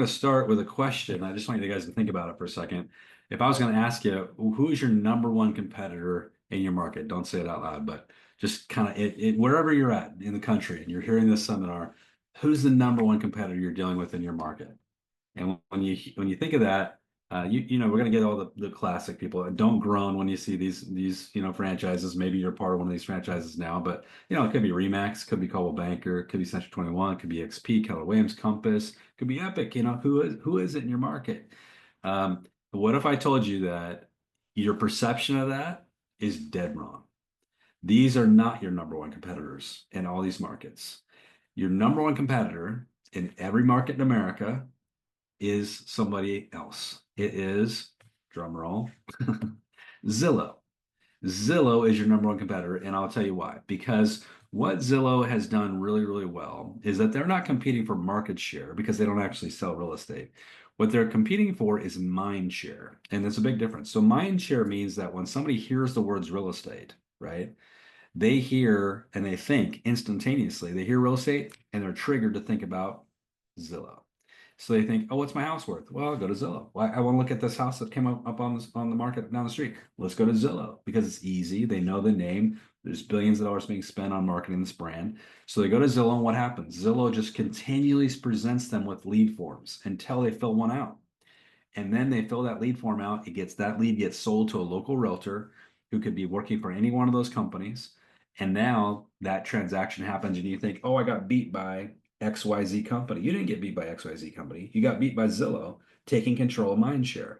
going to start with a question. I just want you guys to think about it for a second. If I was going to ask you, who is your number one competitor in your market? Don't say it out loud, but just kind of wherever you're at in the country and you're hearing this seminar, who's the number one competitor you're dealing with in your market? And when you think of that, you know we're gonna get all the classic people. Don't groan when you see these franchises. Maybe you're part of one of these franchises now, but it could be Remax, could be Coldwell Banker, could be Century 21, could be XP, Keller Williams, Compass, could be Epic. Who is it in your market? What if I told you that your perception of that is dead wrong? These are not your number one competitors in all these markets. Your number one competitor in every market in America is somebody else. It is, drum roll, Zillow. Zillow is your number one competitor, and I'll tell you why. Because what Zillow has done really, really well is that they're not competing for market share because they don't actually sell real estate. What they're competing for is mind share, and there's a big difference. So mind share means that when somebody hears the words real estate, right? They hear and they think instantaneously. They hear real estate and they're triggered to think about Zillow. So they think, oh, what's my house worth? Well, I'll go to Zillow. Well, I want to look at this house that came up on the market down the street. Let's go to Zillow because it's easy. They know the name. There's billions of dollars being spent on marketing this brand. So they go to Zillow, and what happens? Zillow just continually presents them with lead forms until they fill one out. And then they fill that lead form out. That lead gets sold to a local realtor who could be working for any one of those companies. And now that transaction happens, and you think, oh, I got beat by XYZ company. You didn't get beat by XYZ company. You got beat by Zillow taking control of mindshare.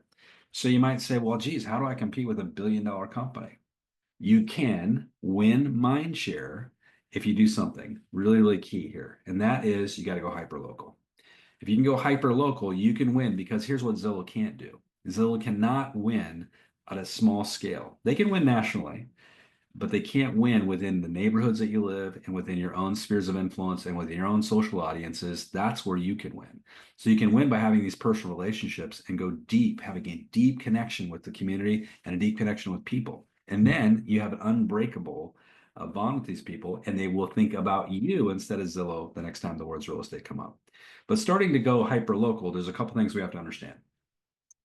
So you might say, well, geez, how do I compete with $1 billion company? You can win mindshare if you do something really, really key here. And that is you got to go hyperlocal. If you can go hyperlocal, you can win because here's what Zillow can't do. Zillow cannot win at a small scale. They can win nationally, but they can't win within the neighborhoods that you live and within your own spheres of influence and within your own social audiences. That's where you can win. So you can win by having these personal relationships and go deep, having a deep connection with the community and a deep connection with people. And then you have an unbreakable bond with these people, and they will think about you instead of Zillow the next time the words real estate come up. But starting to go hyper local, there's a couple things we have to understand.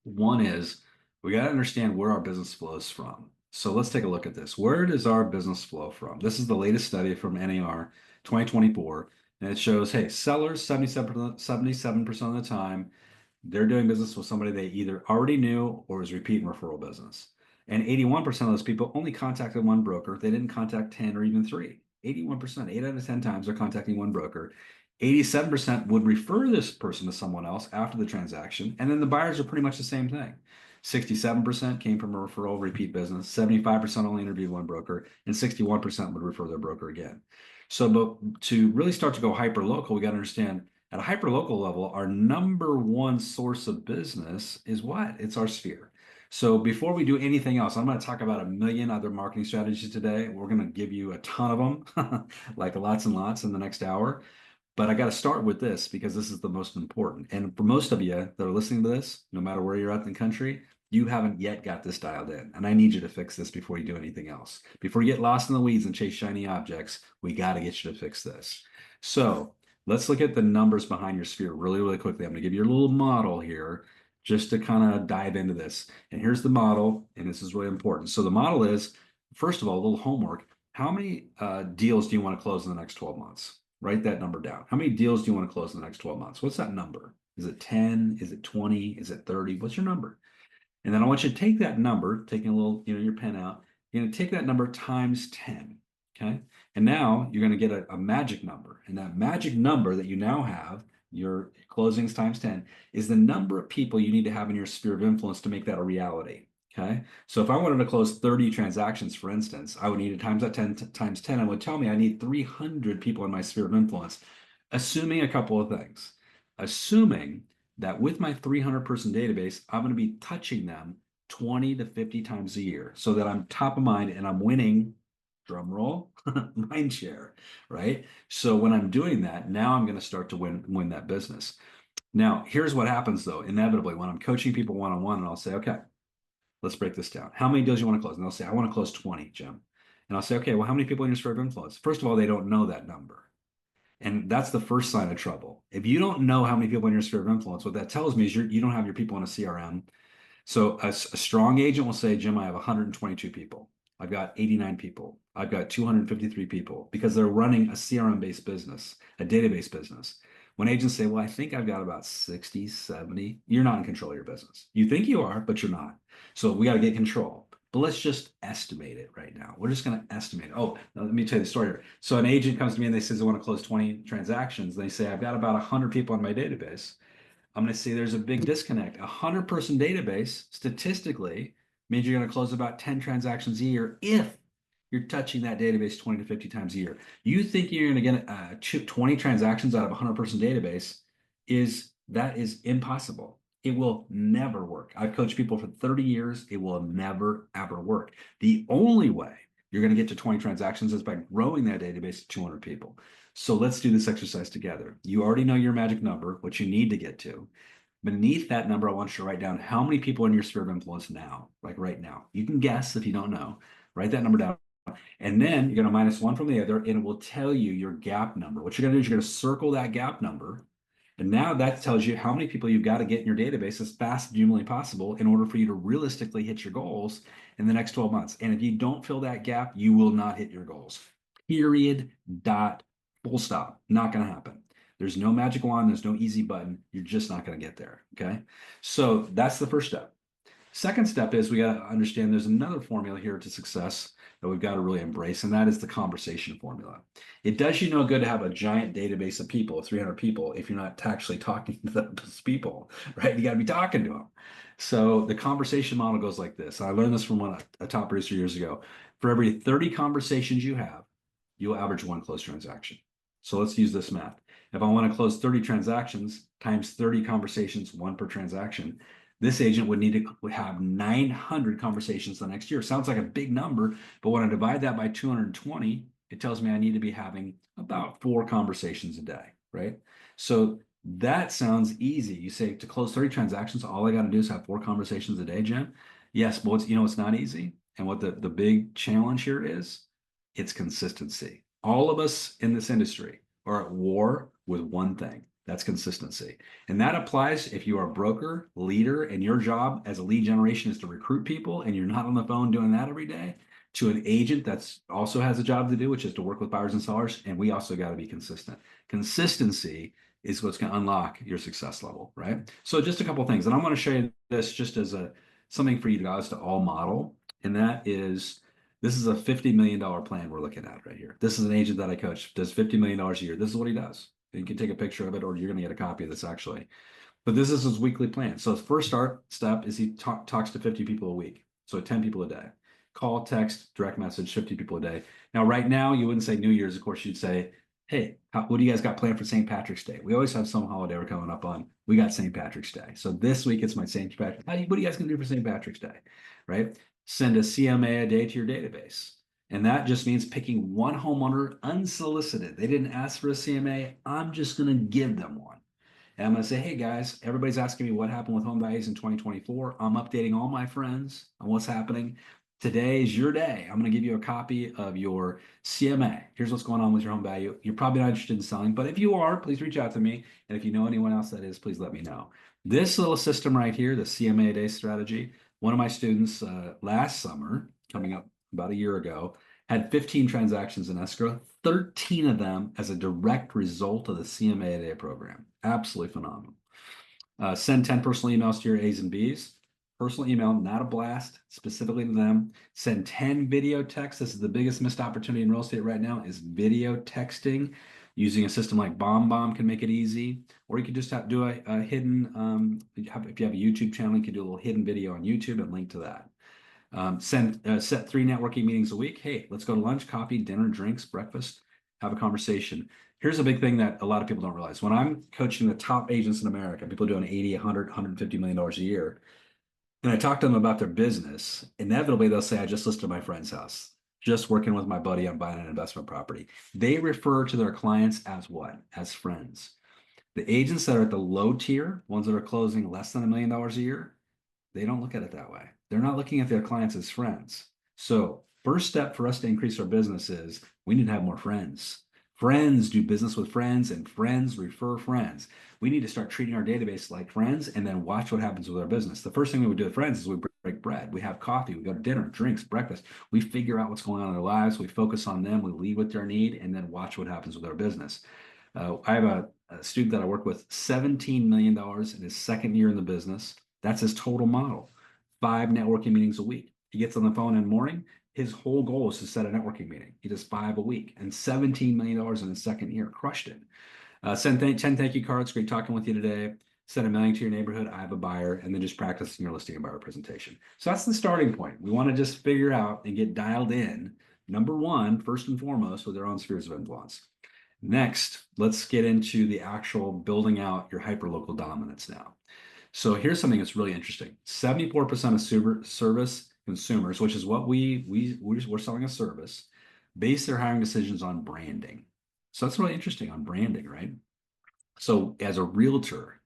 One is we got to understand where our business flows from. So let's take a look at this. Where does our business flow from? This is the latest study from NAR 2024, and it shows, hey, sellers 77% of the time, they're doing business with somebody they either already knew or is repeat and referral business. And 81% of those people only contacted one broker. They didn't contact 10 or even three. 81%, 8 out of 10 times they're contacting one broker. 87% would refer this person to someone else after the transaction. And then the buyers are pretty much the same thing. 67% came from a referral repeat business. 75% only interviewed one broker, and 61% would refer their broker again. So, but to really start to go hyper local, we got to understand at a hyper local level, our number one source of business is what? It's our sphere. So before we do anything else, I'm going to talk about a million other marketing strategies today. We're going to give you a ton of them, like lots and lots in the next hour. But I got to start with this because this is the most important. And for most of you that are listening to this, no matter where you're at in the country, you haven't yet got this dialed in. And I need you to fix this before you do anything else. Before you get lost in the weeds and chase shiny objects, we got to get you to fix this. So let's look at the numbers behind your sphere really, really quickly. I'm going to give you a little model here just to kind of dive into this. And here's the model, and this is really important. So the model is, first of all, a little homework. How many deals do you want to close in the next 12 months? Write that number down. How many deals do you want to close in the next 12 months? What's that number? Is it 10? Is it 20? Is it 30? What's your number? And then I want you to take that number, taking a little, your pen out, you're going to take that number times 10. Okay. And now you're going to get a magic number. And that magic number that you now have, your closings times 10, is the number of people you need to have in your sphere of influence to make that a reality. Okay. So if I wanted to close 30 transactions, for instance, I would need to times that 10 times 10 and would tell me I need 300 people in my sphere of influence, assuming a couple of things. Assuming that with my 300-person database, I'm going to be touching them 20 to 50 times a year so that I'm top of mind and I'm winning, drum roll, mind share, right? So when I'm doing that, now I'm going to start to win that business. Now, here's what happens though, inevitably, when I'm coaching people one-on-one and I'll say, okay, let's break this down. How many deals you want to close? And they'll say, I want to close 20, Jim. And I'll say, okay, well, how many people in your sphere of influence? First of all, they don't know that number. And that's the first sign of trouble. If you don't know how many people in your sphere of influence, what that tells me is you don't have your people in a CRM. So a strong agent will say, Jim, I have 122 people. I've got 89 people. I've got 253 people because they're running a CRM-based business, a database business. When agents say, well, I think I've got about 60, 70, you're not in control of your business. You think you are, but you're not. So we got to get control. But let's just estimate it right now. We're just going to estimate. Oh, let me tell you the story here. So an agent comes to me and they says, I want to close 20 transactions. They say, I've got about 100 people on my database. I'm going to say there's a big disconnect. A 100-person database statistically means you're going to close about 10 transactions a year if you're touching that database 20 to 50 times a year. You think you're going to get 20 transactions out of a 100-person database that is impossible. It will never work. I've coached people for 30 years. It will never, ever work. The only way you're going to get to 20 transactions is by growing that database to 200 people. So let's do this exercise together. You already know your magic number, what you need to get to. Beneath that number, I want you to write down how many people in your sphere of influence now, like right now. You can guess if you don't know. Write that number down. And then you're going to minus one from the other, and it will tell you your gap number. What you're going to do is you're going to circle that gap number. And now that tells you how many people you've got to get in your database as fast as humanly possible in order for you to realistically hit your goals in the next 12 months. And if you don't fill that gap, you will not hit your goals. Period. Dot. Full stop. Not going to happen. There's no magic wand. There's no easy button. You're just not going to get there. Okay. So that's the first step. Second step is we got to understand there's another formula here to success that we've got to really embrace, and that is the conversation formula. It does you no good to have a giant database of people, 300 people, if you're not actually talking to those people, right? You got to be talking to them. So the conversation model goes like this. I learned this from a top producer years ago. For every 30 conversations you have, you'll average one closed transaction. So let's use this math. If I want to close 30 transactions times 30 conversations, one per transaction, this agent would need to have 900 conversations the next year. Sounds like a big number, but when I divide that by 220, it tells me I need to be having about 4 conversations a day, right? So that sounds easy. You say to close 30 transactions, all I got to do is have 4 conversations a day, Jim. Yes, but it's not easy. And what the big challenge here is, it's consistency. All of us in this industry are at war with one thing. That's consistency. And that applies if you are a broker, leader, and your job as a lead generation is to recruit people and you're not on the phone doing that every day, to an agent that's also has a job to do, which is to work with buyers and sellers. And we also got to be consistent. Consistency is what's going to unlock your success level, right? So just a couple of things. And I'm going to show you this just as something for you guys to all model. And that is, this is a $50 million plan we're looking at right here. This is an agent that I coach, does $50 million a year. This is what he does. You can take a picture of it, or you're going to get a copy of this actually. But this is his weekly plan. So his first step is he talks to 50 people a week. So 10 people a day. Call, text, direct message, 50 people a day. Now, right now, you wouldn't say New Year's. Of course, you'd say, hey, what do you guys got planned for St. Patrick's Day? We always have some holiday we're coming up on. We got St. Patrick's Day. So this week, it's my St. Patrick's. What are you guys going to do for St. Patrick's Day? Right? Send a CMA a day to your database. And that just means picking one homeowner unsolicited. They didn't ask for a CMA. I'm just going to give them one. And I'm going to say, hey guys, everybody's asking me what happened with home values in 2024. I'm updating all my friends on what's happening. Today is your day. I'm going to give you a copy of your CMA. Here's what's going on with your home value. You're probably not interested in selling, but if you are, please reach out to me. And if you know anyone else that is, please let me know. This little system right here, the CMA a day strategy, one of my students last summer, coming up about a year ago, had 15 transactions in escrow, 13 of them as a direct result of the CMA a day program. Absolutely phenomenal. Send 10 personal emails to your A's and B's. Personal email, not a blast, specifically to them. Send 10 video texts. This is the biggest missed opportunity in real estate right now, is video texting. Using a system like BombBomb can make it easy. Or you could just do a hidden, if you have a YouTube channel, you could do a little hidden video on YouTube and link to that. Set 3 networking meetings a week. Hey, let's go to lunch, coffee, dinner, drinks, breakfast, have a conversation. Here's a big thing that a lot of people don't realize. When I'm coaching the top agents in America, people doing 80, 100, $150 million a year, and I talk to them about their business, inevitably they'll say, I just listed my friend's house, just working with my buddy on buying an investment property. They refer to their clients as what? As friends. The agents that are at the low tier, ones that are closing less than $1 million a year, they don't look at it that way. They're not looking at their clients as friends. So first step for us to increase our business is we need to have more friends. Friends do business with friends, and friends refer friends. We need to start treating our database like friends and then watch what happens with our business. The first thing we would do with friends is we break bread. We have coffee, we go to dinner, drinks, breakfast. We figure out what's going on in their lives. We focus on them. We lead with their need and then watch what happens with our business. I have a student that I work with, $17 million in his second year in the business. That's his total model. 5 networking meetings a week. He gets on the phone in the morning. His whole goal is to set a networking meeting. He does 5 a week and $17 million in his second year. Crushed it. Send 10 thank you cards. Great talking with you today. Send a mailing to your neighborhood. I have a buyer, and then just practicing your listing and buyer presentation. So that's the starting point. We want to just figure out and get dialed in. Number one, first and foremost, with their own spheres of influence. Next, let's get into the actual building out your hyperlocal dominance now. So here's something that's really interesting. 74% of service consumers, which is what we're selling a service, base their hiring decisions on branding. So that's really interesting on branding, right? So as a realtor,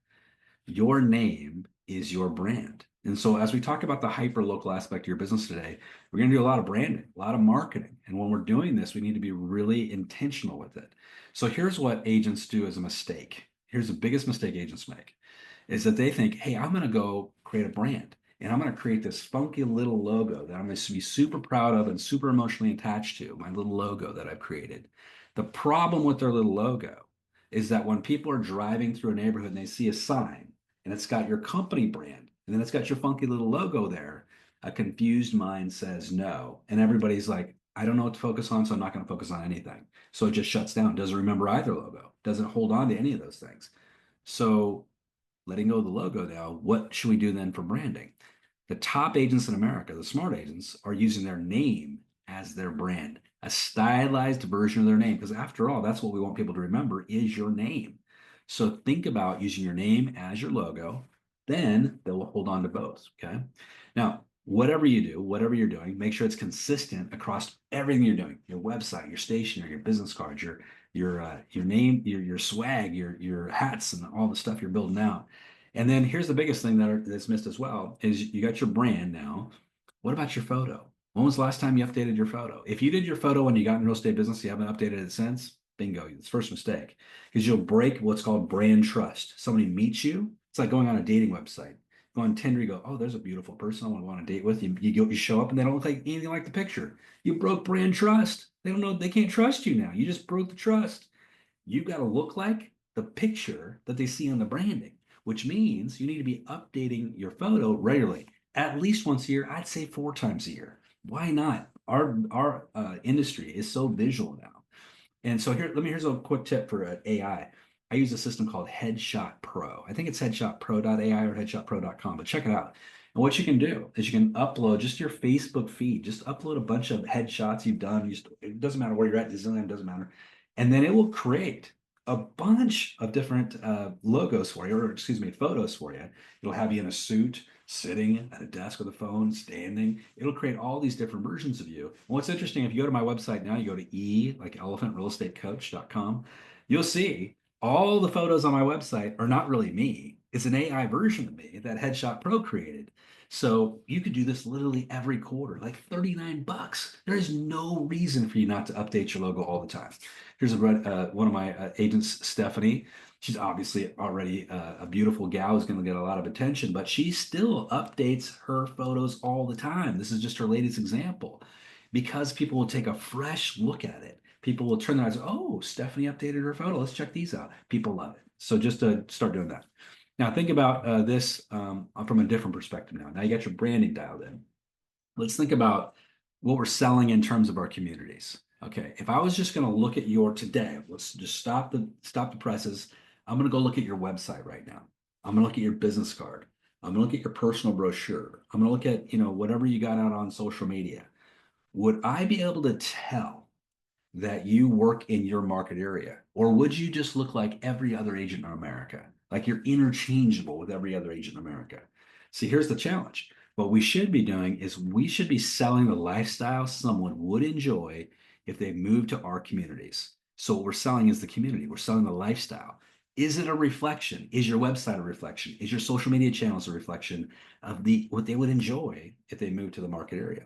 your name is your brand. And so as we talk about the hyper local aspect of your business today, we're going to do a lot of branding, a lot of marketing. And when we're doing this, we need to be really intentional with it. So here's what agents do as a mistake. Here's the biggest mistake agents make is that they think, hey, I'm going to go create a brand and I'm going to create this funky little logo that I'm going to be super proud of and super emotionally attached to, my little logo that I've created. The problem with their little logo is that when people are driving through a neighborhood and they see a sign and it's got your company brand and then it's got your funky little logo there, a confused mind says no. And everybody's like, I don't know what to focus on, so I'm not going to focus on anything. So it just shuts down, doesn't remember either logo, doesn't hold on to any of those things. So letting go of the logo now, what should we do then for branding? The top agents in America, the smart agents, are using their name as their brand, a stylized version of their name. Because after all, that's what we want people to remember is your name. So think about using your name as your logo, then they'll hold on to both. Okay. Now, whatever you do, whatever you're doing, make sure it's consistent across everything you're doing, your website, your stationery, your business cards, your name, your swag, your hats, and all the stuff you're building out. And then here's the biggest thing that's missed as well is you got your brand now. What about your photo? When was the last time you updated your photo? If you did your photo when you got in real estate business, you haven't updated it since, bingo, it's first mistake. Because you'll break what's called brand trust. Somebody meets you, it's like going on a dating website. Go on Tinder, you go, oh, there's a beautiful person I want to date with. You show up and they don't look like anything like the picture. You broke brand trust. They don't know, they can't trust you now. You just broke the trust. You've got to look like the picture that they see on the branding, which means you need to be updating your photo regularly, at least once a year. I'd say 4 times a year. Why not? Our industry is so visual now. And so here's a quick tip for AI. I use a system called Headshot Pro. I think it's headshotpro.ai or headshotpro.com, but check it out. And what you can do is you can upload just your Facebook feed, just upload a bunch of headshots you've done. It doesn't matter where you're at, Disneyland doesn't matter. And then it will create a bunch of different logos for you, or excuse me, photos for you. It'll have you in a suit, sitting at a desk with a phone, standing. It'll create all these different versions of you. And what's interesting, if you go to my website now, you go to like elephantrealestatecoach.com, you'll see all the photos on my website are not really me. It's an AI version of me that Headshot Pro created. So you could do this literally every quarter, like 39 bucks. There is no reason for you not to update your logo all the time. Here's one of my agents, Stephanie. She's obviously already a beautiful gal who's going to get a lot of attention, but she still updates her photos all the time. This is just her latest example because people will take a fresh look at it. People will turn their eyes, oh, Stephanie updated her photo. Let's check these out. People love it. So just to start doing that. Now think about this from a different perspective now. Now you got your branding dialed in. Let's think about what we're selling in terms of our communities. Okay, if I was just going to look at your today, let's just stop the presses. I'm going to go look at your website right now. I'm going to look at your business card. I'm going to look at your personal brochure. I'm going to look at, whatever you got out on social media. Would I be able to tell that you work in your market area? Or would you just look like every other agent in America? Like you're interchangeable with every other agent in America. See, here's the challenge. What we should be doing is we should be selling the lifestyle someone would enjoy if they moved to our communities. So what we're selling is the community. We're selling the lifestyle. Is it a reflection? Is your website a reflection? Is your social media channels a reflection of what they would enjoy if they moved to the market area?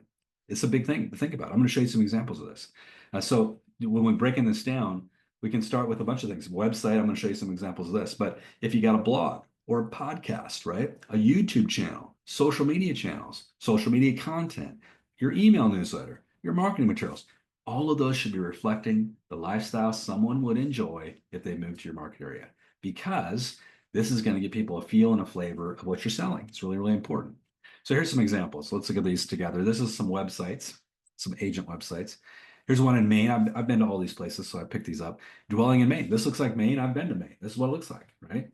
It's a big thing to think about. I'm going to show you some examples of this. So when we're breaking this down, We can start with a bunch of things. Website, I'm going to show you some examples of this. But if you got a blog or a podcast, right? A YouTube channel, social media channels, social media content, your email newsletter, your marketing materials, all of those should be reflecting the lifestyle someone would enjoy if they moved to your market area, because this is going to give people a feel and a flavor of what you're selling. It's really, really important. So here's some examples. Let's look at these together. This is some websites, some agent websites. Here's one in Maine. I've been to all these places, so I picked these up. Dwelling in Maine. This looks like Maine. I've been to Maine. This is what it looks like, right?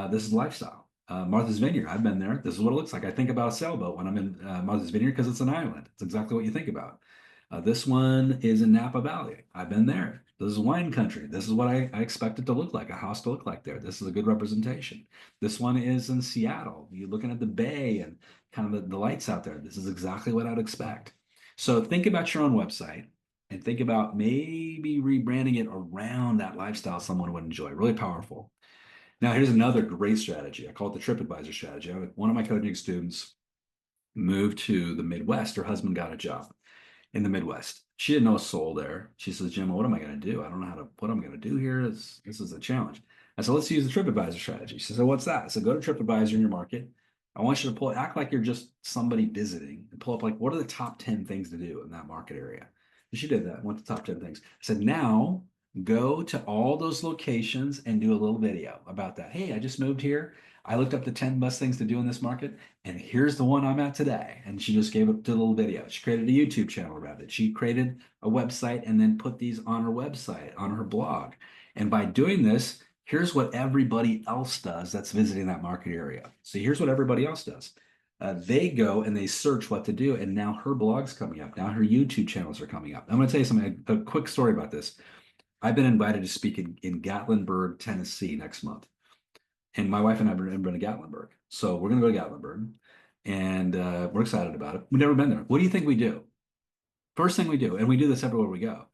This is lifestyle. Martha's Vineyard. I've been there. This is what it looks like. I think about a sailboat when I'm in Martha's Vineyard because it's an island. It's exactly what you think about. This one is in Napa Valley. I've been there. This is wine country. This is what I expect it to look like, a house to look like there. This is a good representation. This one is in Seattle. You're looking at the bay and kind of the lights out there. This is exactly what I'd expect. So think about your own website and think about maybe rebranding it around that lifestyle someone would enjoy. Really powerful. Now, here's another great strategy. I call it the TripAdvisor strategy. One of my coaching students moved to the Midwest. Her husband got a job in the Midwest. She had no soul there. She says, Jim, what am I going to do? I don't know what I'm going to do here. This is a challenge. I said, let's use the TripAdvisor strategy. She said, what's that? I said, go to TripAdvisor in your market. I want you to act like you're just somebody visiting and pull up like, what are the top 10 things to do in that market area? And she did that, went to top 10 things. I said, now go to all those locations and do a little video about that. Hey, I just moved here. I looked up the 10 best things to do in this market, and here's the one I'm at today. And she just gave it a little video. She created a YouTube channel around it. She created a website and then put these on her website, on her blog. And by doing this, here's what everybody else does that's visiting that market area. So here's what everybody else does. They go and they search what to do, and now her blog's coming up. Now her YouTube channels are coming up. I'm going to tell you something, a quick story about this. I've been invited to speak in Gatlinburg, Tennessee next month. And my wife and I have been to Gatlinburg. So we're going to go to Gatlinburg, and we're excited about it. We've never been there. What do you think we do? First thing we do, and we do this everywhere we go,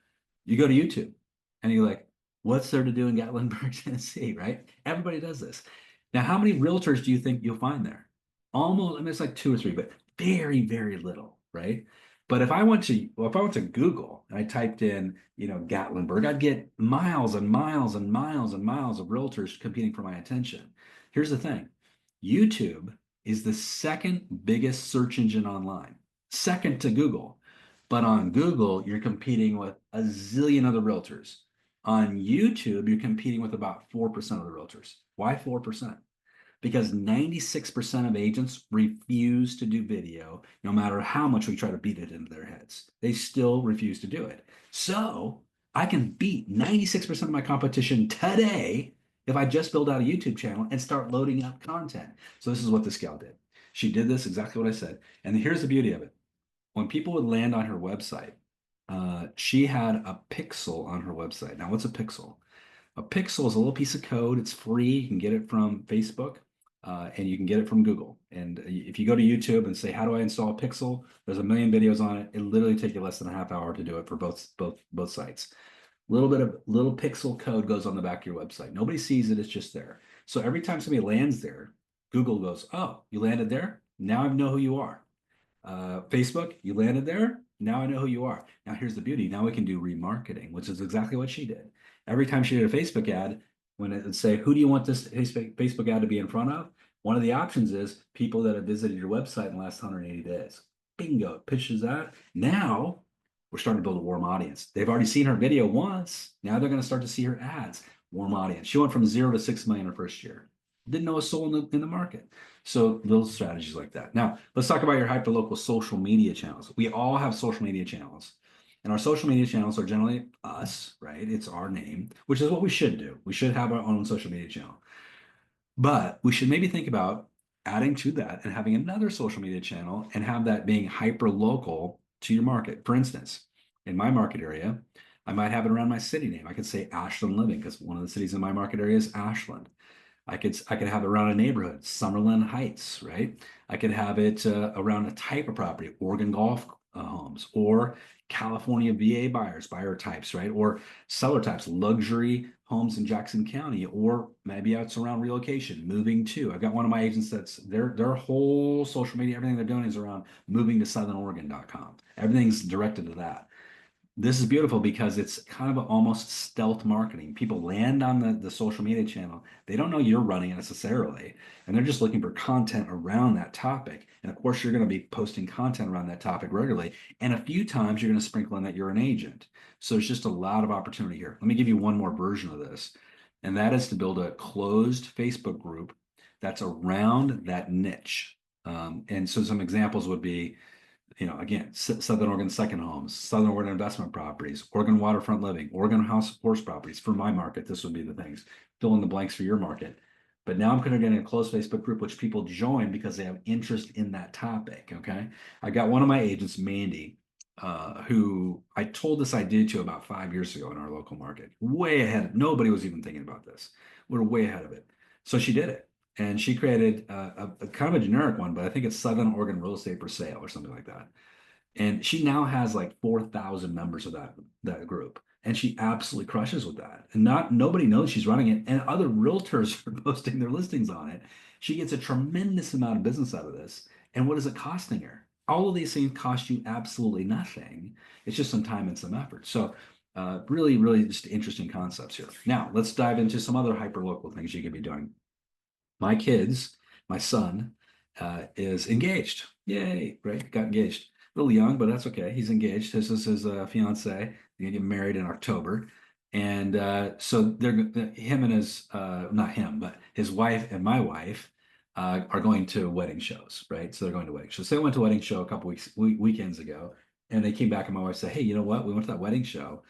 you go to YouTube and you're like, what's there to do in Gatlinburg, Tennessee, right? Everybody does this. Now, how many realtors do you think you'll find there? Almost, I mean, it's like 2 or 3, but very, very little, right? But if I went to Google and I typed in, Gatlinburg, I'd get miles and miles and miles and miles of realtors competing for my attention. Here's the thing. YouTube is the second biggest search engine online, second to Google. But on Google, you're competing with a zillion other realtors. On YouTube, you're competing with about 4% of the realtors. Why 4%? Because 96% of agents refuse to do video, no matter how much we try to beat it into their heads. They still refuse to do it. So I can beat 96% of my competition today if I just build out a YouTube channel and start loading up content. So this is what this gal did. She did this exactly what I said. And here's the beauty of it. When people would land on her website, she had a pixel on her website. Now, what's a pixel? A pixel is a little piece of code. It's free. You can get it from Facebook, and you can get it from Google. And if you go to YouTube and say, how do I install a pixel? There's a million videos on it. It literally takes you less than a half hour to do it for both sites. Little pixel code goes on the back of your website. Nobody sees it. It's just there. So every time somebody lands there, Google goes, oh, you landed there? Now I know who you are. Facebook, you landed there? Now I know who you are. Now here's the beauty. Now we can do remarketing, which is exactly what she did. Every time she did a Facebook ad, when it would say, who do you want this Facebook ad to be in front of? One of the options is people that have visited your website in the last 180 days. Bingo, it pitches that. Now we're starting to build a warm audience. They've already seen her video once. Now they're going to start to see her ads. Warm audience. She went from 0 to 6 million her first year. Didn't know a soul in the market. So little strategies like that. Now, let's talk about your hyperlocal social media channels. We all have social media channels. And our social media channels are generally us, right? It's our name, which is what we should do. We should have our own social media channel. But we should maybe think about adding to that and having another social media channel and have that being hyperlocal to your market. For instance, in my market area, I might have it around my city name. I could say Ashland Living because one of the cities in my market area is Ashland. I could have it around a neighborhood, Summerlin Heights, right? I could have it around a type of property, Oregon Golf homes, or California VA buyer types, right? Or seller types, luxury homes in Jackson County, or maybe it's around relocation, moving to. I've got one of my agents that's their whole social media, everything they're doing is around moving to southernoregon.com. Everything's directed to that. This is beautiful because it's kind of almost stealth marketing. People land on the social media channel. They don't know you're running it necessarily, and they're just looking for content around that topic. And of course, you're going to be posting content around that topic regularly. And a few times you're going to sprinkle in that you're an agent. So it's just a lot of opportunity here. Let me give you one more version of this, and that is to build a closed Facebook group that's around that niche. And so some examples would be, again, Southern Oregon second homes, Southern Oregon investment properties, Oregon waterfront living, Oregon house horse properties. For my market, this would be the things. Fill in the blanks for your market. But now I'm going to get in a closed Facebook group, which people join because they have interest in that topic. Okay. I got one of my agents, Mandy, who I told this idea to about 5 years ago in our local market. Way ahead. Nobody was even thinking about this. We're way ahead of it. So she did it. And she created a kind of a generic one, but I think it's Southern Oregon Real Estate for Sale or something like that. And she now has like 4,000 members of that group, and she absolutely crushes with that. And nobody knows she's running it, and other realtors are posting their listings on it. She gets a tremendous amount of business out of this. And what is it costing her? All of these things cost you absolutely nothing. It's just some time and some effort. So really, really just interesting concepts here. Now let's dive into some other hyper local things you can be doing. My son is engaged. Yay, right? Got engaged. A little young, but that's okay. He's engaged. This is his fiance. They're gonna get married in October. And so him and his, not him, but his wife and my wife are going to wedding shows, right? So they're going to wedding shows. So they went to a wedding show a couple weekends ago, and they came back and my wife said, "Hey, you know what? We went to that wedding show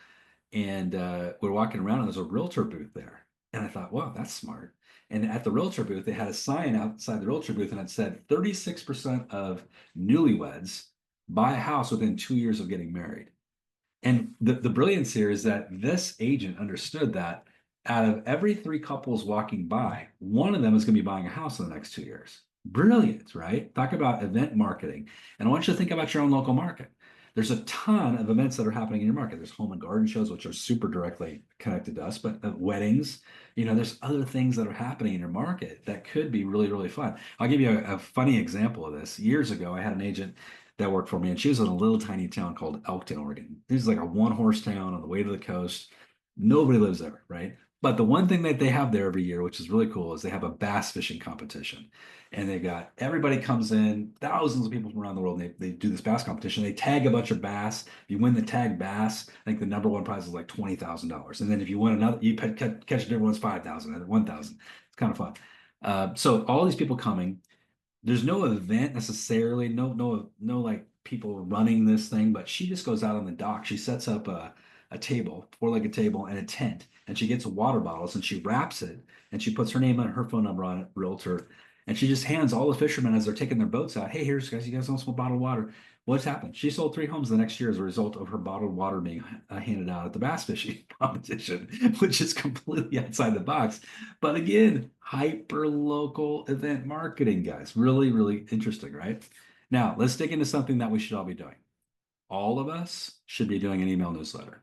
and we're walking around and there's a realtor booth there." And I thought, wow, that's smart. And at the realtor booth, they had a sign outside the realtor booth and it said 36% of newlyweds buy a house within 2 years of getting married. And the brilliance here is that this agent understood that out of every three couples walking by, one of them is going to be buying a house in the next 2 years. Brilliant, right? Talk about event marketing. And I want you to think about your own local market. There's a ton of events that are happening in your market. There's home and garden shows, which are super directly connected to us, but weddings, there's other things that are happening in your market that could be really, really fun. I'll give you a funny example of this. Years ago, I had an agent that worked for me, and she was in a little tiny town called Elkton, Oregon. This is like a one-horse town on the way to the coast. Nobody lives there, right? But the one thing that they have there every year, which is really cool, is they have a bass fishing competition. And they got everybody comes in, thousands of people from around the world, and they do this bass competition. They tag a bunch of bass. If you win the tag bass, I think the number one prize is like $20,000. And then if you win another, you catch a different one's 5,000 and 1,000. It's kind of fun. So all these people coming, there's no event necessarily, no like people running this thing, but she just goes out on the dock. She sets up a table, four-legged table, and a tent, and she gets water bottles and she wraps it and she puts her name and her phone number on it, realtor, and she just hands all the fishermen as they're taking their boats out. Hey, here's guys, you guys want some bottled water? What's happened? She sold 3 homes the next year as a result of her bottled water being handed out at the bass fishing competition, which is completely outside the box. But again, hyper local event marketing, guys. Really, really interesting, right? Now, let's dig into something that we should all be doing. All of us should be doing an email newsletter.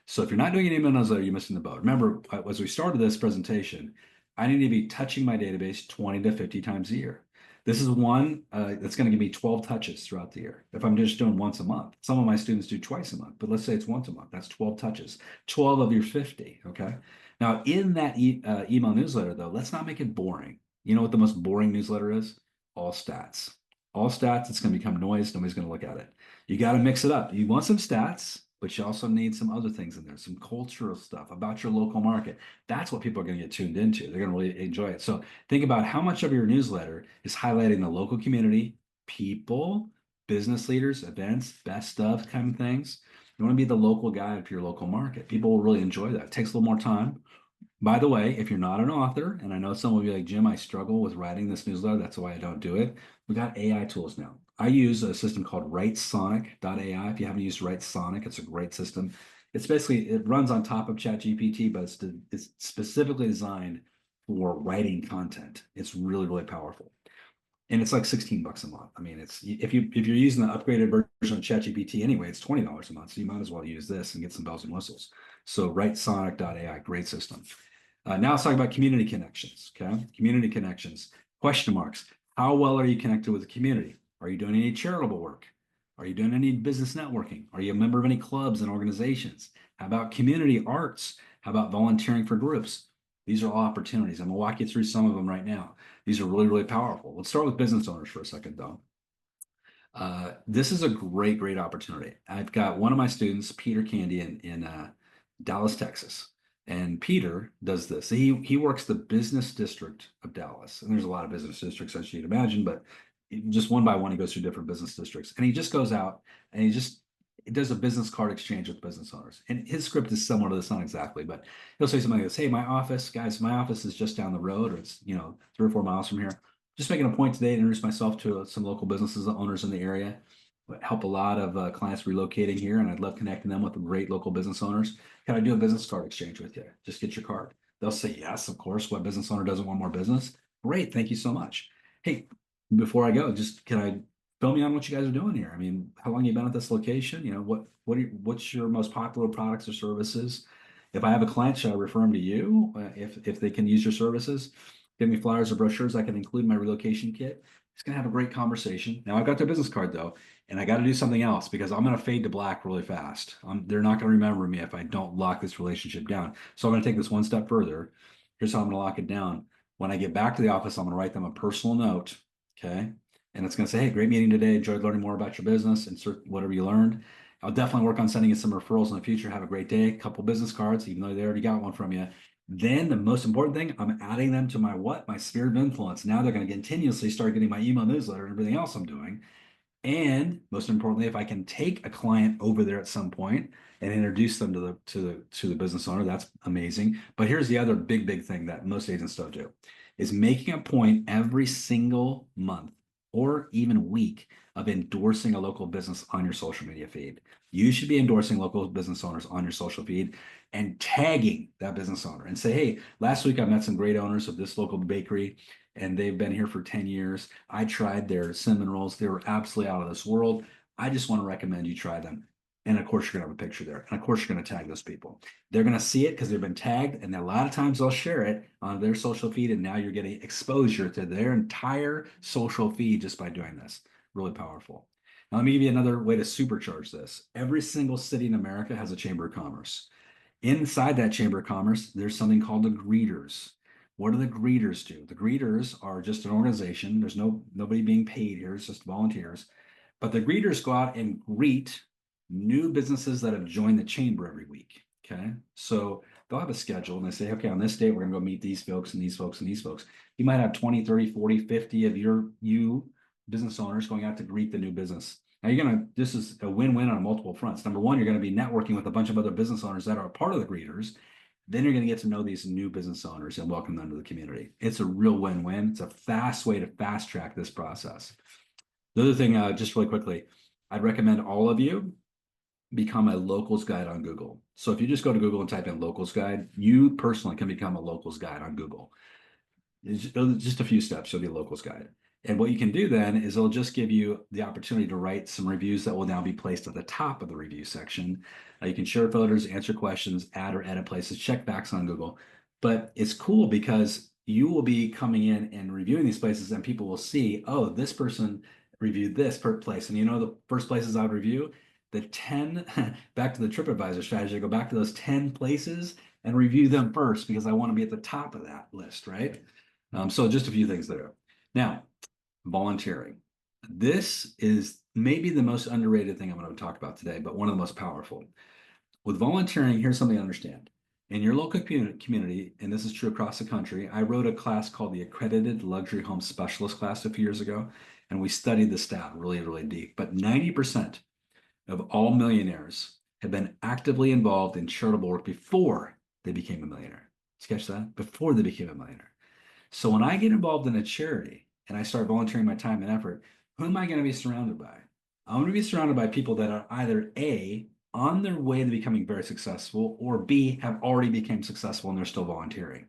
So if you're not doing an email newsletter, you're missing the boat. Remember, as we started this presentation, I need to be touching my database 20 to 50 times a year. This is one that's going to give me 12 touches throughout the year. If I'm just doing once a month, some of my students do twice a month, but let's say it's once a month. That's 12 touches, 12 of your 50. Okay. Now, in that email newsletter, though, let's not make it boring. You know what the most boring newsletter is? All stats. All stats, it's going to become noise. Nobody's going to look at it. You got to mix it up. You want some stats, but you also need some other things in there, some cultural stuff about your local market. That's what people are going to get tuned into. They're going to really enjoy it. So think about how much of your newsletter is highlighting the local community, people, business leaders, events, best stuff kind of things. You want to be the local guide for your local market. People will really enjoy that. It takes a little more time. By the way, if you're not an author, and I know some will be like, Jim, I struggle with writing this newsletter. That's why I don't do it. We got AI tools now. I use a system called writesonic.ai. If you haven't used Writesonic, it's a great system. It's basically, it runs on top of ChatGPT, but it's specifically designed for writing content. It's really, really powerful. And it's like 16 bucks a month. I mean, it's if you're using the upgraded version of ChatGPT anyway, it's $20 a month. So you might as well use this and get some bells and whistles. So writesonic.ai, great system. Now let's talk about community connections. Okay, community connections. Question marks. How well are you connected with the community? Are you doing any charitable work? Are you doing any business networking? Are you a member of any clubs and organizations? How about community arts? How about volunteering for groups? These are all opportunities. I'm gonna walk you through some of them right now. These are really, really powerful. Let's start with business owners for a second, though. This is a great, great opportunity. I've got one of my students, Peter Candy, in Dallas, Texas. And Peter does this. He works the business district of Dallas. And there's a lot of business districts, as you'd imagine, but just one by one, he goes through different business districts. And he just goes out and he does a business card exchange with business owners. And his script is similar to this, not exactly, but he'll say something like this: hey, my office, guys, my office is just down the road, or it's 3 or 4 miles from here. Just making a point today to introduce myself to some local businesses, owners in the area. Help a lot of clients relocating here, and I'd love connecting them with great local business owners. Can I do a business card exchange with you? Just get your card. They'll say yes, of course. What business owner doesn't want more business? Great, thank you so much. Hey, before I go, just can I fill me on what you guys are doing here? I mean, how long have you been at this location? What's your most popular products or services? If I have a client, should I refer them to you if they can use your services? Give me flyers or brochures I can include in my relocation kit. It's gonna have a great conversation. Now I've got their business card though, and I got to do something else because I'm gonna fade to black really fast. They're not gonna remember me if I don't lock this relationship down. So I'm gonna take this one step further. Here's how I'm gonna lock it down. When I get back to the office, I'm gonna write them a personal note, okay? And it's gonna say, hey, great meeting today. Enjoyed learning more about your business. Insert whatever you learned. I'll definitely work on sending you some referrals in the future. Have a great day. Couple business cards, even though they already got one from you. Then the most important thing, I'm adding them to my sphere of influence. Now they're going to continuously start getting my email newsletter and everything else I'm doing. And most importantly, if I can take a client over there at some point and introduce them to the business owner, that's amazing. But here's the other big thing that most agents don't do is making a point every single month or even week of endorsing a local business on your social media feed. You should be endorsing local business owners on your social feed and tagging that business owner and say, hey, last week I met some great owners of this local bakery and they've been here for 10 years. I tried their cinnamon rolls. They were absolutely out of this world. I just want to recommend you try them. And of course, you're going to have a picture there. And of course, you're going to tag those people. They're going to see it because they've been tagged. And a lot of times they'll share it on their social feed. And now you're getting exposure to their entire social feed just by doing this. Really powerful. Now, let me give you another way to supercharge this. Every single city in America has a chamber of commerce. Inside that chamber of commerce, there's something called the greeters. What do the greeters do? The greeters are just an organization. There's nobody being paid here. It's just volunteers. But the greeters go out and greet new businesses that have joined the chamber every week. Okay. So they'll have a schedule and they say, okay, on this day, we're going to go meet these folks and these folks and these folks. You might have 20, 30, 40, 50 of you business owners going out to greet the new business. Now this is a win-win on multiple fronts. Number one, you're going to be networking with a bunch of other business owners that are part of the greeters. Then you're going to get to know these new business owners and welcome them to the community. It's a real win-win. It's a fast way to fast track this process. The other thing, just really quickly, I'd recommend all of you become a locals guide on Google. So if you just go to Google and type in locals guide, you personally can become a locals guide on Google. It's just a few steps, you'll be a locals guide. And what you can do then is it'll just give you the opportunity to write some reviews that will now be placed at the top of the review section. You can share photos, answer questions, add or edit places, check backs on Google. But it's cool because you will be coming in and reviewing these places and people will see, oh, this person reviewed this per place. And the first places I would review, the 10, back to the TripAdvisor strategy, I go back to those 10 places and review them first because I want to be at the top of that list, right? So just a few things there. Now, volunteering. This is maybe the most underrated thing I'm going to talk about today, but one of the most powerful. With volunteering, here's something to understand. In your local community, and this is true across the country, I wrote a class called the Accredited Luxury Home Specialist class a few years ago, and we studied the stat really, really deep. But 90% of all millionaires have been actively involved in charitable work before they became a millionaire. Did you catch that? Before they became a millionaire. So when I get involved in a charity and I start volunteering my time and effort, who am I going to be surrounded by? I'm going to be surrounded by people that are either A, on their way to becoming very successful, or B, have already become successful and they're still volunteering.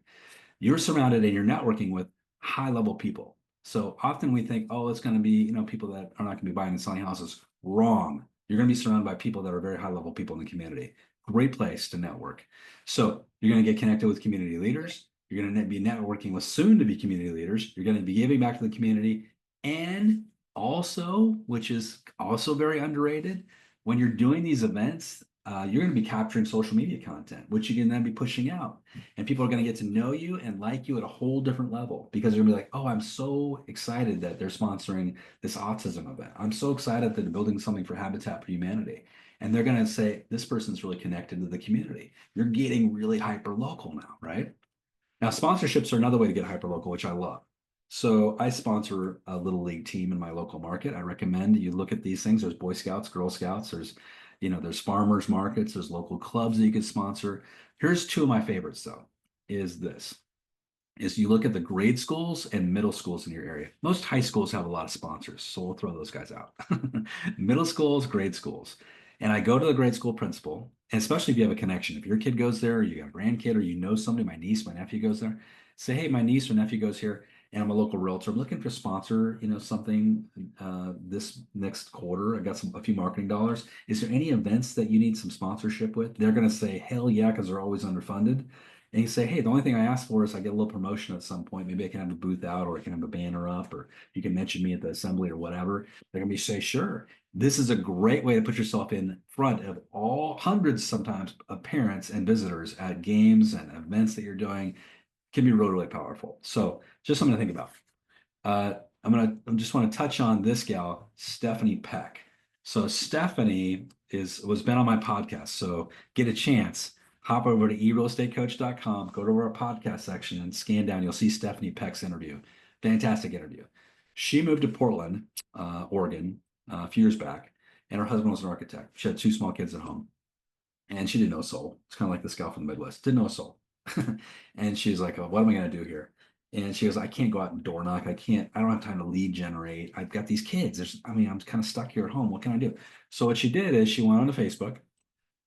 You're surrounded and you're networking with high level people. So often we think, oh, it's going to be, people that are not going to be buying and selling houses. Wrong. You're going to be surrounded by people that are very high level people in the community. Great place to network. So you're going to get connected with community leaders. You're going to be networking with soon to be community leaders. You're going to be giving back to the community, and Also, which is also very underrated, when you're doing these events, you're going to be capturing social media content, which you can then be pushing out. And people are going to get to know you and like you at a whole different level because they're going to be like, oh, I'm so excited that they're sponsoring this autism event. I'm so excited that they're building something for Habitat for Humanity. And they're going to say, this person's really connected to the community. You're getting really hyper local now, right? Now, sponsorships are another way to get hyperlocal, which I love. So I sponsor a little league team in my local market. I recommend you look at these things. There's Boy Scouts, Girl Scouts, there's farmers markets, there's local clubs that you could sponsor. Here's two of my favorites though, is this is you look at the grade schools and middle schools in your area. Most high schools have a lot of sponsors, so we'll throw those guys out. Middle schools, grade schools. And I go to the grade school principal, and especially if you have a connection, if your kid goes there, or you got a grandkid, or you know somebody, my niece, my nephew goes there, say, hey, my niece or nephew goes here, and I'm a local realtor. I'm looking for sponsor, something this next quarter. I got a few marketing dollars. Is there any events that you need some sponsorship with? They're going to say, hell yeah, because they're always underfunded. And you say, hey, the only thing I ask for is I get a little promotion at some point. Maybe I can have a booth out or I can have a banner up or you can mention me at the assembly or whatever. They're going to be say, sure. This is a great way to put yourself in front of all hundreds sometimes of parents and visitors at games and events that you're doing. Can be really, really powerful. So just something to think about. I just want to touch on this gal, Stephanie Peck. So Stephanie was been on my podcast. So get a chance, hop over to erealestatecoach.com, go to our podcast section and scan down. You'll see Stephanie Peck's interview. Fantastic interview. She moved to Portland, Oregon, a few years back, and her husband was an architect. She had two small kids at home, and she didn't know a soul. It's kind of like this gal from the Midwest, didn't know a soul. And she's like, oh, what am I going to do here? And she goes, I can't go out and door knock. I don't have time to lead generate. I've got these kids. I'm kind of stuck here at home. What can I do? So what she did is she went onto Facebook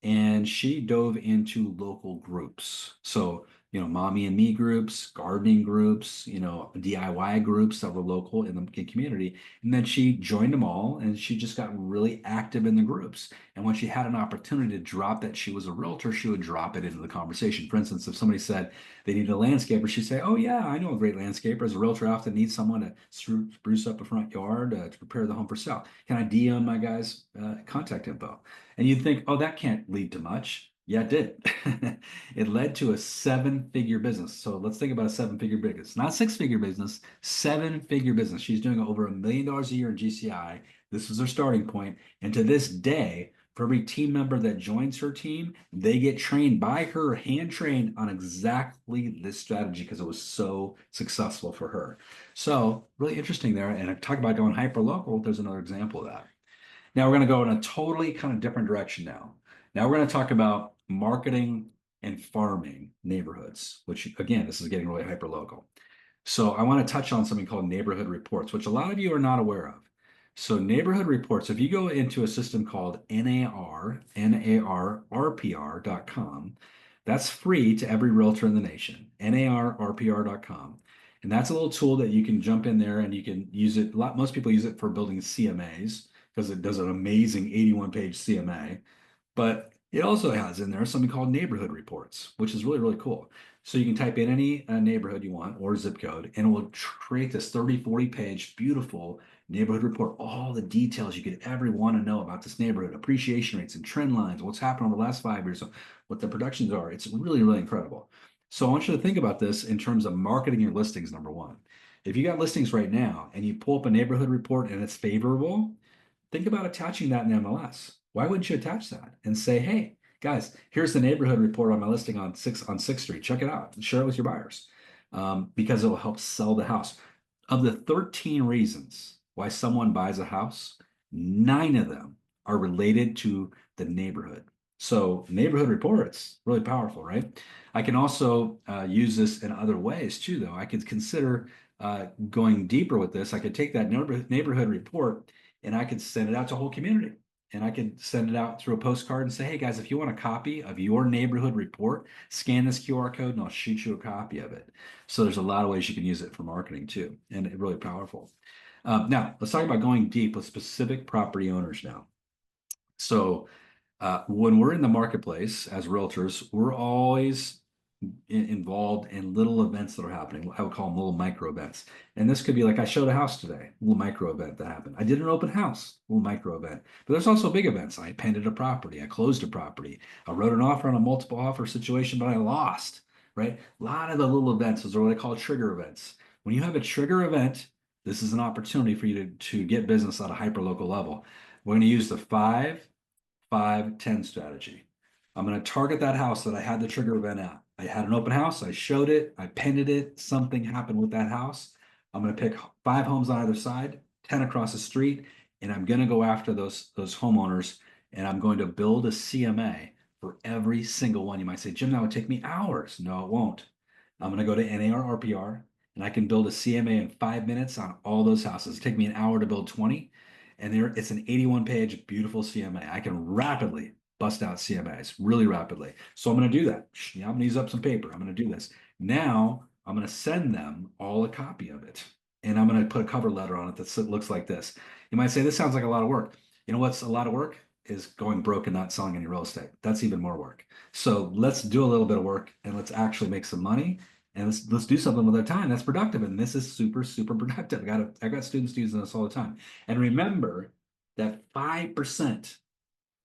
and she dove into local groups. So, mommy and me groups, gardening groups, DIY groups that were local in the community. And then she joined them all and she just got really active in the groups. And when she had an opportunity to drop that she was a realtor, she would drop it into the conversation. For instance, if somebody said they needed a landscaper, she'd say, oh, yeah, I know a great landscaper. As a realtor, I often need someone to spruce up a front yard to prepare the home for sale. Can I DM my guys' contact info? And you'd think, oh, that can't lead to much. Yeah, it did. It led to a seven-figure business. So let's think about a seven-figure business, not six-figure business, seven-figure business. She's doing over $1 million a year in GCI. This was her starting point. And to this day, for every team member that joins her team, they get trained by her, hand trained on exactly this strategy because it was so successful for her. So really interesting there. And I talk about going hyper local. There's another example of that. Now we're going to go in a totally kind of different direction now. Now we're going to talk about marketing and farming neighborhoods, which again, this is getting really hyper local. So I want to touch on something called neighborhood reports, which a lot of you are not aware of. So neighborhood reports, if you go into a system called NARRPR.com, that's free to every realtor in the nation, NARRPR.com. And that's a little tool that you can jump in there and you can use it. Most people use it for building CMAs because it does an amazing 81-page CMA. But it also has in there something called neighborhood reports, which is really, really cool. So you can type in any neighborhood you want or zip code, and it will create this 30, 40-page beautiful neighborhood report, all the details you could ever want to know about this neighborhood, appreciation rates and trend lines, what's happened over the last 5 years, what the productions are. It's really, really incredible. So I want you to think about this in terms of marketing your listings, number one. If you got listings right now and you pull up a neighborhood report and it's favorable, think about attaching that in MLS. Why wouldn't you attach that and say, hey, guys, here's the neighborhood report on my listing on 6th Street. Check it out and share it with your buyers because it will help sell the house. Of the 13 reasons why someone buys a house, 9 of them are related to the neighborhood. So neighborhood reports, really powerful, right? I can also use this in other ways too, though. I could consider going deeper with this. I could take that neighborhood report and I could send it out to a whole community. And I could send it out through a postcard and say, hey guys, if you want a copy of your neighborhood report, scan this QR code and I'll shoot you a copy of it. So there's a lot of ways you can use it for marketing too, and it's really powerful. Now, let's talk about going deep with specific property owners now. So when we're in the marketplace as realtors, we're always involved in little events that are happening. I would call them little micro events. And this could be like I showed a house today, a little micro event that happened. I did an open house, a little micro event. But there's also big events. I painted a property, I closed a property, I wrote an offer on a multiple offer situation, but I lost, right? A lot of the little events, those are what I call trigger events. When you have a trigger event, this is an opportunity for you to get business at a hyper local level. We're going to use the 5-5-10 strategy. I'm going to target that house that I had the trigger event at. I had an open house, I showed it, I painted it, something happened with that house. I'm going to pick 5 homes on either side, 10 across the street, and I'm going to go after those homeowners, and I'm going to build a CMA for every single one. You might say, Jim, that would take me hours. No, it won't. I'm going to go to NAR RPR, and I can build a CMA in 5 minutes on all those houses. It'll take me an hour to build 20, and it's an 81-page beautiful CMA. I can rapidly bust out CMAs really rapidly. So I'm going to do that. I'm going to use up some paper. I'm going to do this. Now I'm going to send them all a copy of it. And I'm going to put a cover letter on it that looks like this. You might say, this sounds like a lot of work. You know what's a lot of work? Is going broke and not selling any real estate. That's even more work. So let's do a little bit of work and let's actually make some money. And let's do something with our time that's productive. And this is super, super productive. I got students using this all the time. And remember that 5%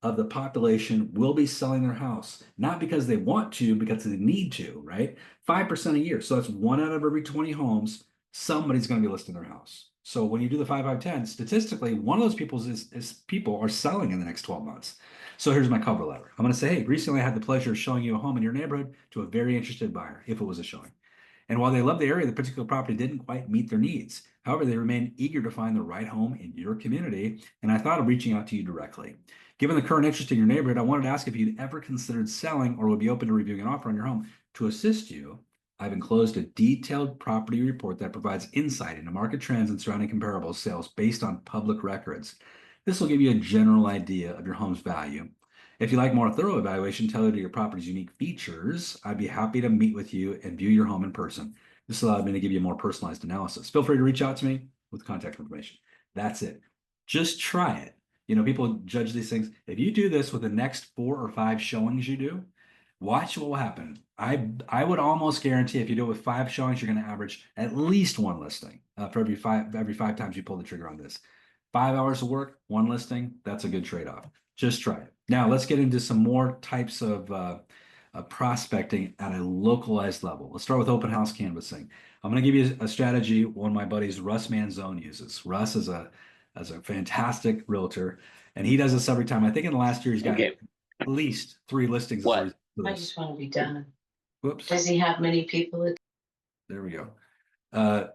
of the population will be selling their house, not because they want to, because they need to, right? 5% a year. So that's 1 out of every 20 homes, somebody's going to be listing their house. So when you do the 5-5-10, statistically, one of those people is people are selling in the next 12 months. So here's my cover letter. I'm going to say, hey, recently I had the pleasure of showing you a home in your neighborhood to a very interested buyer, if it was a showing. And while they love the area, the particular property didn't quite meet their needs. However, they remain eager to find the right home in your community, and I thought of reaching out to you directly. Given the current interest in your neighborhood, I wanted to ask if you'd ever considered selling or would be open to reviewing an offer on your home. To assist you, I've enclosed a detailed property report that provides insight into market trends and surrounding comparable sales based on public records. This will give you a general idea of your home's value. If you like more thorough evaluation tailored to your property's unique features, I'd be happy to meet with you and view your home in person. This allowed me to give you a more personalized analysis. Feel free to reach out to me with contact information. That's it. Just try it. You know, people judge these things. If you do this with the next 4 or 5 showings you do, watch what will happen. I would almost guarantee if you do it with 5 showings, you're going to average at least 1 listing for every five times you pull the trigger on this. 5 hours of work, 1 listing, that's a good trade-off. Just try it. Now let's get into some more types of prospecting at a localized level. Let's start with open house canvassing. I'm going to give you a strategy one of my buddies, Russ Manzone, uses. Russ is a fantastic realtor, and he does this every time. I think in the last year he's got at least 3 listings. What? I just want to be done. Whoops. Does he have many people? There we go.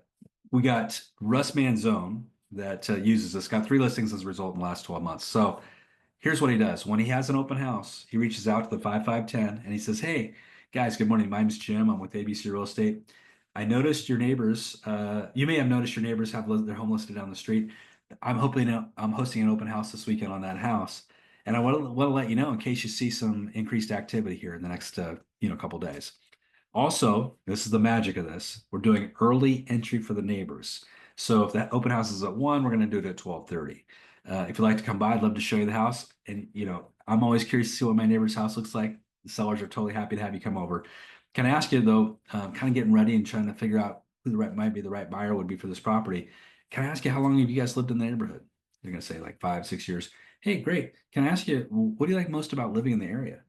We got Russ Manzone that uses this. Got 3 listings as a result in the last 12 months. So here's what he does. When he has an open house, he reaches out to the 5-5-10 and he says, hey, guys, good morning. My name's Jim. I'm with ABC Real Estate. I noticed your neighbors, you may have noticed your neighbors have their home listed down the street. I'm hosting an open house this weekend on that house. And I want to let you know in case you see some increased activity here in the next couple days. Also, this is the magic of this. We're doing early entry for the neighbors. So if that open house is at 1, we're going to do it at 12:30. If you'd like to come by, I'd love to show you the house. And, I'm always curious to see what my neighbor's house looks like. The sellers are totally happy to have you come over. Can I ask you, though, kind of getting ready and trying to figure out who might be the right buyer would be for this property. Can I ask you, how long have you guys lived in the neighborhood? You're going to say like 5-6 years. Hey, great. Can I ask you, what do you like most about living in the area?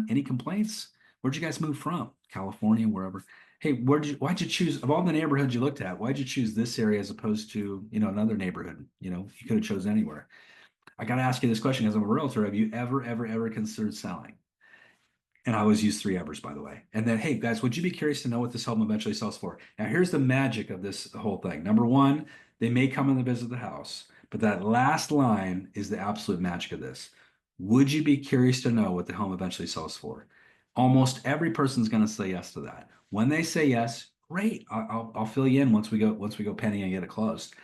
Any complaints? Where'd you guys move from? California, wherever. Hey, why'd you choose, of all the neighborhoods you looked at, why'd you choose this area as opposed to, another neighborhood? You could have chosen anywhere. I got to ask you this question as I'm a realtor. Have you ever considered selling? And I always use 3 evers, by the way. And then, hey, guys, would you be curious to know what this home eventually sells for? Now, here's the magic of this whole thing. Number 1, they may come in to visit the house, but that last line is the absolute magic of this. Would you be curious to know what the home eventually sells for? Almost every person's going to say yes to that. When they say yes, great. I'll fill you in once we go pending and get it closed.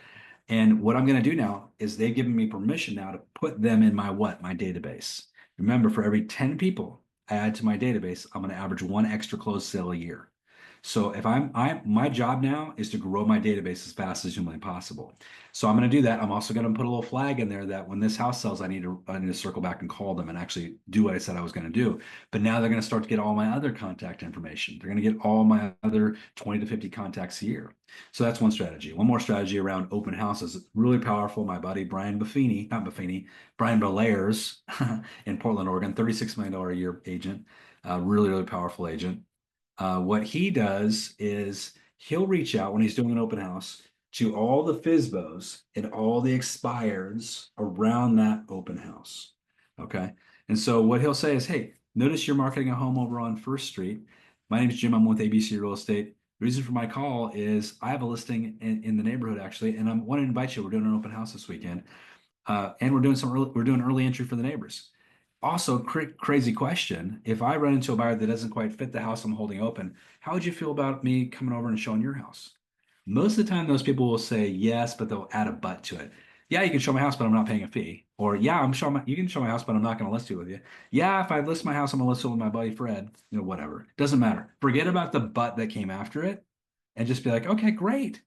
And what I'm going to do now is they've given me permission now to put them in my database. Remember, for every 10 people I add to my database, I'm going to average 1 extra closed sale a year. So if my job now is to grow my database as fast as humanly possible. So I'm going to do that. I'm also going to put a little flag in there that when this house sells, I need to circle back and call them and actually do what I said I was going to do. But now they're going to start to get all my other contact information. They're going to get all my other 20 to 50 contacts a year. So that's one strategy. One more strategy around open houses, really powerful. My buddy Brian Belair's in Portland, Oregon, $36 million a year agent, really, really powerful agent. What he does is he'll reach out when he's doing an open house to all the FISBOs and all the expireds around that open house. Okay. And so what he'll say is, hey, notice you're marketing a home over on First Street. My name is Jim. I'm with ABC Real Estate. The reason for my call is I have a listing in the neighborhood actually, and I want to invite you. We're doing an open house this weekend. And we're doing early entry for the neighbors. Also, crazy question. If I run into a buyer that doesn't quite fit the house I'm holding open, how would you feel about me coming over and showing your house? Most of the time, those people will say yes, but they'll add a but to it. Yeah, you can show my house, but I'm not paying a fee. Or yeah, you can show my house, but I'm not going to list it with you. Yeah, if I list my house, I'm going to list it with my buddy Fred. Whatever. Doesn't matter. Forget about the but that came after it and just be like, okay, great.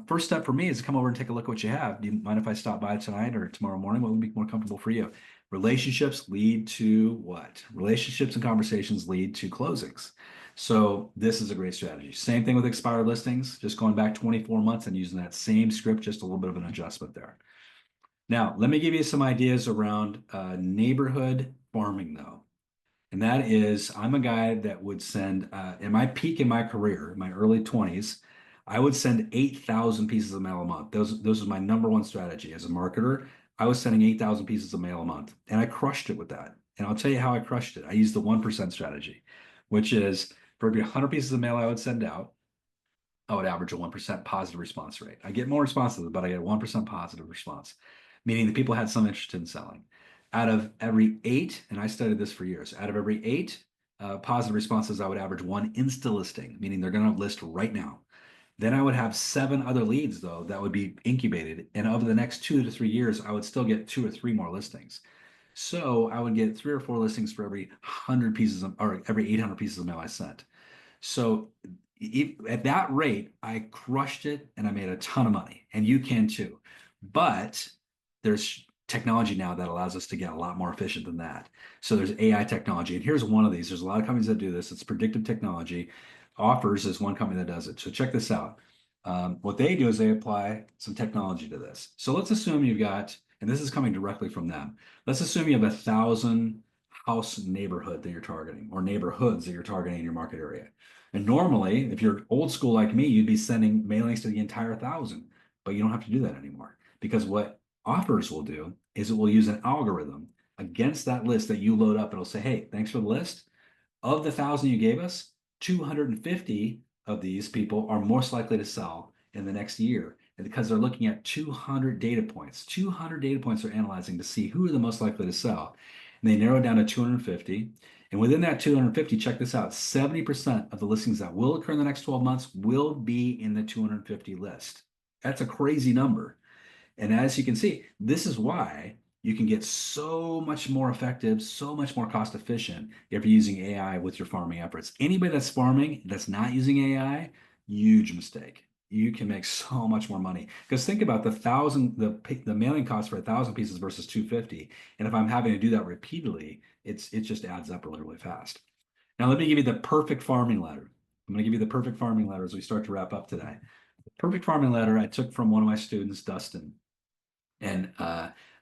First step for me is to come over and take a look at what you have. Do you mind if I stop by tonight or tomorrow morning? What would be more comfortable for you? Relationships lead to what? Relationships and conversations lead to closings. So this is a great strategy. Same thing with expired listings, just going back 24 months and using that same script, just a little bit of an adjustment there. Now, let me give you some ideas around neighborhood farming though. And that is, I'm a guy that would send, in my peak in my career, my early 20s, I would send 8,000 pieces of mail a month. Those are my number one strategy as a marketer. I was sending 8,000 pieces of mail a month, and I crushed it with that. And I'll tell you how I crushed it. I used the 1% strategy, which is for every 100 pieces of mail I would send out, I would average a 1% positive response rate. I get more responses, but I get a 1% positive response, meaning the people had some interest in selling. Out of every 8, and I studied this for years, out of every 8 positive responses, I would average 1 insta listing, meaning they're going to list right now. Then I would have 7 other leads, though, that would be incubated. And over the next 2 to 3 years, I would still get 2 or 3 more listings. So I would get 3 or 4 listings for every 100 pieces of, or every 800 pieces of mail I sent. So at that rate, I crushed it and I made a ton of money, and you can too. But there's technology now that allows us to get a lot more efficient than that. So there's AI technology, and here's one of these. There's a lot of companies that do this. It's predictive technology. Offers is one company that does it. So check this out. What they do is they apply some technology to this. So let's assume you've got, and this is coming directly from them. Let's assume you have 1,000 house neighborhood that you're targeting, or neighborhoods that you're targeting in your market area. And normally, if you're old school like me, you'd be sending mailings to the entire 1,000, but you don't have to do that anymore, because what offers will do is it will use an algorithm against that list that you load up. It'll say, hey, thanks for the list. Of the 1,000 you gave us, 250 of these people are most likely to sell in the next year. And because they're looking at 200 data points, 200 data points are analyzing to see who are the most likely to sell. And they narrow it down to 250. And within that 250, check this out, 70% of the listings that will occur in the next 12 months will be in the 250 list. That's a crazy number. And as you can see, this is why you can get so much more effective, so much more cost efficient if you're using AI with your farming efforts. Anybody that's farming that's not using AI, huge mistake. You can make so much more money, because think about the mailing cost for 1,000 pieces versus 250. And if I'm having to do that repeatedly, it just adds up really, really fast. Now, let me give you the perfect farming letter. I'm going to give you the perfect farming letter as we start to wrap up today. The perfect farming letter I took from one of my students, Dustin. And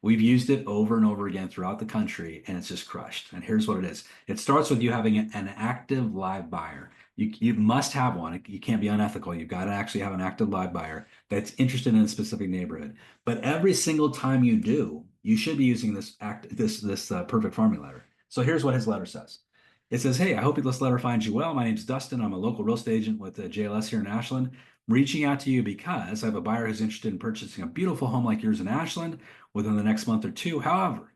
we've used it over and over again throughout the country, and it's just crushed. And here's what it is. It starts with you having an active live buyer. You must have one. You can't be unethical. You've got to actually have an active live buyer that's interested in a specific neighborhood. But every single time you do, you should be using this perfect farming letter. So here's what his letter says. It says, hey, I hope this letter finds you well. My name's Dustin. I'm a local real estate agent with JLS here in Ashland. Reaching out to you because I have a buyer who's interested in purchasing a beautiful home like yours in Ashland within the next month or two. However,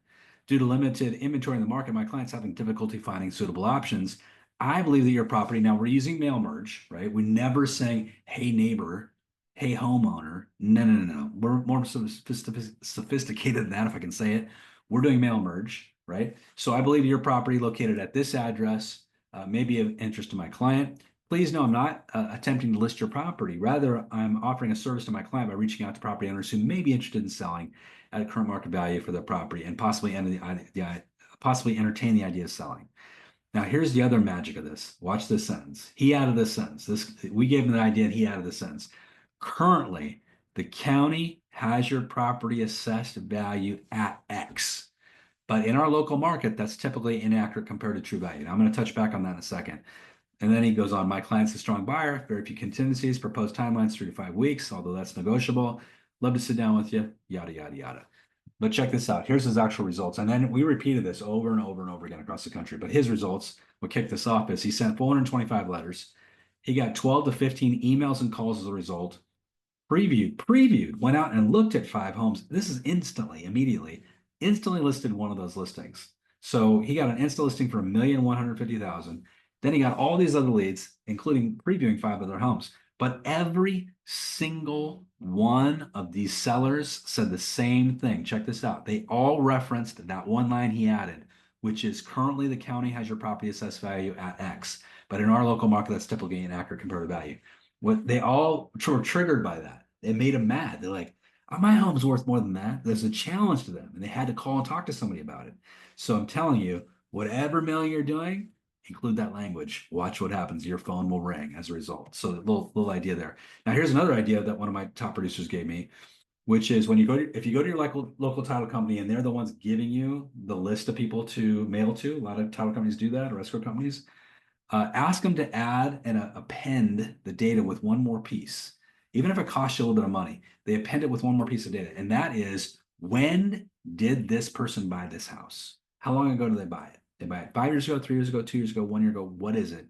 due to limited inventory in the market, my client's having difficulty finding suitable options. I believe that your property, now we're using mail merge, right? We're never saying, hey, neighbor, hey, homeowner. No. We're more sophisticated than that, if I can say it. We're doing mail merge, right? So I believe your property located at this address may be of interest to my client. please know I'm not attempting to list your property. Rather, I'm offering a service to my client by reaching out to property owners who may be interested in selling at a current market value for their property and possibly possibly entertain the idea of selling. Now, here's the other magic of this. Watch this sentence. He added this sentence. We gave him the idea, and he added the sentence. Currently, the county has your property assessed value at X. But in our local market, that's typically inaccurate compared to true value. Now, I'm going to touch back on that in a second. And then he goes on, my client's a strong buyer, very few contingencies, proposed timelines 3 to 5 weeks, although that's negotiable. Love to sit down with you, yada, yada, yada. But check this out. Here's his actual results. And then we repeated this over and over and over again across the country. But his results, what kicked this off is he sent 425 letters. He got 12 to 15 emails and calls as a result. Previewed, went out and looked at 5 homes. This is instantly listed one of those listings. So he got an instant listing for $1,150,000. Then he got all these other leads, including previewing 5 other homes. But every single one of these sellers said the same thing. Check this out. They all referenced that one line he added, which is currently the county has your property assessed value at X. But in our local market, that's typically inaccurate comparative value. What they all were triggered by that. It made them mad. They're like, oh, my home's worth more than that. There's a challenge to them. And they had to call and talk to somebody about it. So I'm telling you, whatever mailing you're doing, include that language. Watch what happens. Your phone will ring as a result. So little idea there. Now, here's another idea that one of my top producers gave me, which is when you go to, if you go to your local title company and they're the ones giving you the list of people to mail to, a lot of title companies do that, or escrow companies, ask them to add and append the data with one more piece. Even if it costs you a little bit of money, they append it with one more piece of data. And that is, when did this person buy this house? How long ago did they buy it? They buy it 5 years ago, 3 years ago, 2 years ago, 1 year ago. What is it?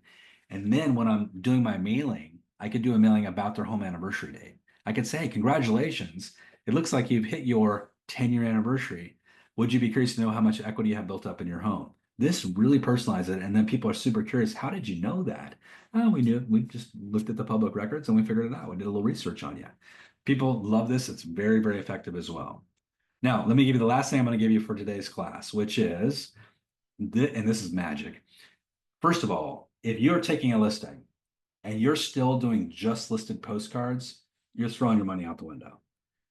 And then when I'm doing my mailing, I could do a mailing about their home anniversary date. I could say, congratulations. It looks like you've hit your 10-year anniversary. Would you be curious to know how much equity you have built up in your home? This really personalizes it. And then people are super curious. How did you know that? Oh, we knew. We just looked at the public records and we figured it out. We did a little research on you. People love this. It's very, very effective as well. Now, let me give you the last thing I'm going to give you for today's class, which is, and this is magic. First of all, if you're taking a listing and you're still doing just listed postcards, you're throwing your money out the window.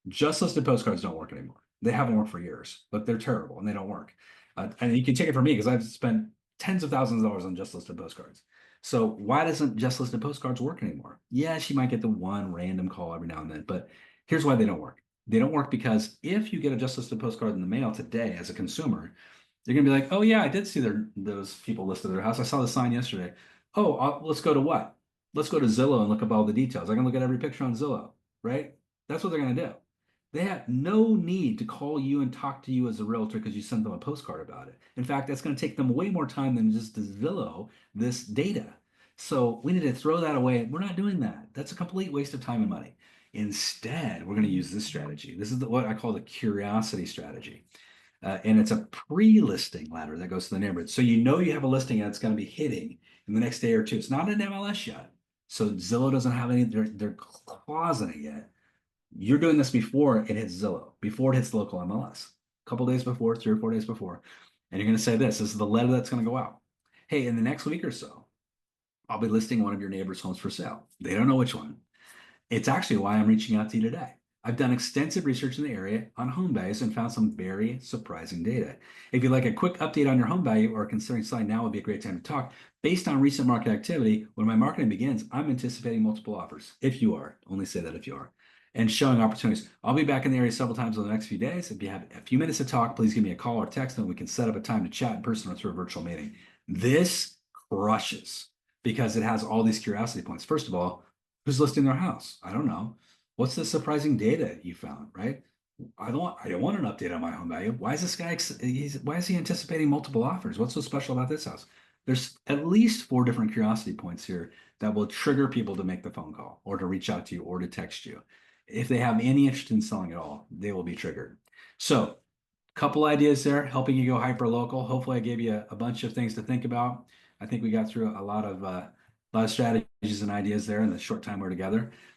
Just listed postcards don't work anymore. They haven't worked for years, but they're terrible and they don't work. And you can take it from me because I've spent tens of thousands of dollars on just listed postcards. So why doesn't just listed postcards work anymore? Yes, you might get the one random call every now and then, but here's why they don't work. They don't work because if you get a just listed postcard in the mail today as a consumer, you're gonna be like, oh yeah, I did see those people listed their house. I saw the sign yesterday. Oh, let's go to what? Let's go to Zillow and look up all the details. I can look at every picture on Zillow, right? That's what they're gonna do. They have no need to call you and talk to you as a realtor because you sent them a postcard about it. In fact, that's going to take them way more time than just to Zillow this data. So we need to throw that away. We're not doing that. That's a complete waste of time and money. Instead, we're going to use this strategy. This is what I call the curiosity strategy. And it's a pre-listing ladder that goes to the neighborhood. So you know you have a listing and it's going to be hitting in the next day or two. It's not an MLS yet. So Zillow doesn't have any, they're claws in it yet. You're doing this before it hits Zillow, before it hits the local MLS, a couple days before, 3 or 4 days before. And you're going to say this is the letter that's going to go out. Hey, in the next week or so, I'll be listing one of your neighbor's homes for sale. They don't know which one. It's actually why I'm reaching out to you today. I've done extensive research in the area on home values and found some very surprising data. If you'd like a quick update on your home value or considering selling now would be a great time to talk. Based on recent market activity, when my marketing begins, I'm anticipating multiple offers. If you are, only say that if you are. And showing opportunities. I'll be back in the area several times over the next few days. If you have a few minutes to talk, please give me a call or text and we can set up a time to chat in person or through a virtual meeting. This crushes because it has all these curiosity points. First of all, who's listing their house? I don't know. What's the surprising data you found, right? I don't want an update on my home value. Why is this guy, why is he anticipating multiple offers? What's so special about this house? There's at least 4 different curiosity points here that will trigger people to make the phone call or to reach out to you or to text you. If they have any interest in selling at all, they will be triggered. So a couple ideas there, helping you go hyper local. Hopefully I gave you a bunch of things to think about. I think we got through a lot of strategies and ideas there in the short time we're together.